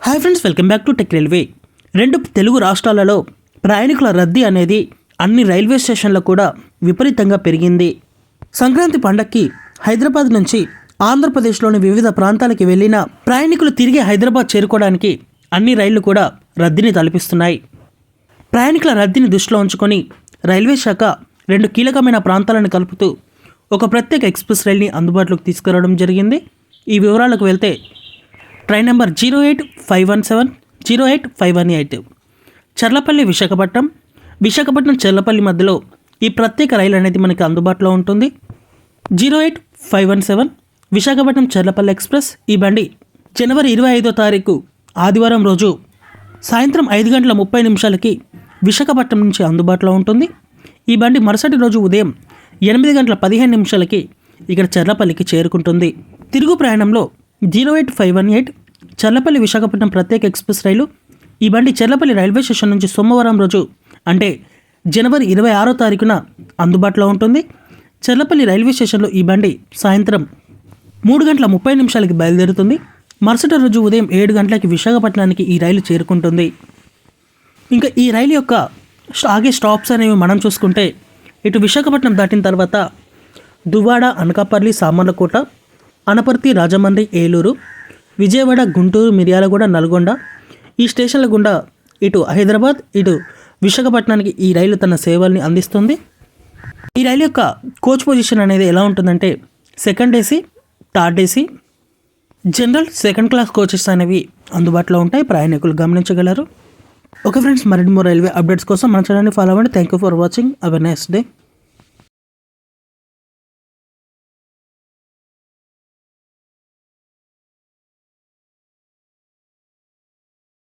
Hi friends, welcome back to tech railway. రెండు తెలుగు రాష్ట్రాలలో ప్రయాణికుల రద్దీ అనేది అన్ని రైల్వే స్టేషన్లో కూడా విపరీతంగా పెరిగింది. సంక్రాంతి పండగకి హైదరాబాద్ నుంచి ఆంధ్రప్రదేశ్లోని వివిధ ప్రాంతాలకి వెళ్ళిన ప్రయాణికులు తిరిగి హైదరాబాద్ చేరుకోవడానికి అన్ని రైళ్లు కూడా రద్దీని తలపిస్తున్నాయి. ప్రయాణికుల రద్దీని దృష్టిలో ఉంచుకొని రైల్వే శాఖ రెండు కీలకమైన ప్రాంతాలను కలుపుతూ ఒక ప్రత్యేక ఎక్స్ప్రెస్ రైల్ని అందుబాటులోకి తీసుకురావడం జరిగింది. ఈ వివరాలకు వెళ్తే ట్రైన్ నెంబర్ 08517 08518 చర్లపల్లి విశాఖపట్నం చర్లపల్లి మధ్యలో ఈ ప్రత్యేక రైలు అనేది మనకి అందుబాటులో ఉంటుంది. 08517 విశాఖపట్నం చర్లపల్లి ఎక్స్ప్రెస్. ఈ బండి జనవరి 25వ తారీఖు ఆదివారం రోజు సాయంత్రం 5:30 విశాఖపట్నం నుంచి అందుబాటులో ఉంటుంది. ఈ బండి మరుసటి రోజు ఉదయం 8:15 ఇక్కడ చర్లపల్లికి చేరుకుంటుంది. తిరుగు ప్రయాణంలో 08518 చర్లపల్లి విశాఖపట్నం ప్రత్యేక ఎక్స్ప్రెస్ రైలు. ఈ బండి చర్లపల్లి రైల్వే స్టేషన్ నుంచి సోమవారం రోజు అంటే జనవరి 26వ తారీఖున అందుబాటులో ఉంటుంది. చర్లపల్లి రైల్వే స్టేషన్లో ఈ బండి సాయంత్రం 3:30 బయలుదేరుతుంది. మరుసటి రోజు ఉదయం 7 గంటలకి విశాఖపట్నానికి ఈ రైలు చేరుకుంటుంది. ఇంకా ఈ రైలు యొక్క ఆగే స్టాప్స్ అనేవి మనం చూసుకుంటే ఇటు విశాఖపట్నం దాటిన తర్వాత దువ్వాడ, అనకాపల్లి, సామర్లకోట, అనపర్తి, రాజమండ్రి, ఏలూరు, విజయవాడ, గుంటూరు, మిర్యాలగూడ, నల్గొండ ఈ స్టేషన్ల గుండా ఇటు హైదరాబాద్, ఇటు విశాఖపట్నానికి ఈ రైలు తన సేవల్ని అందిస్తుంది. ఈ రైలు యొక్క కోచ్ పొజిషన్ అనేది ఎలా ఉంటుందంటే second AC, third AC, general, second class coaches అనేవి అందుబాటులో ఉంటాయి. ప్రయాణికులు గమనించగలరు. ఓకే ఫ్రెండ్స్, మరిన్ని రైల్వే అప్డేట్స్ కోసం మన ఛానల్ని ఫాలో అవ్వండి. Thank you for watching. Have a nice day.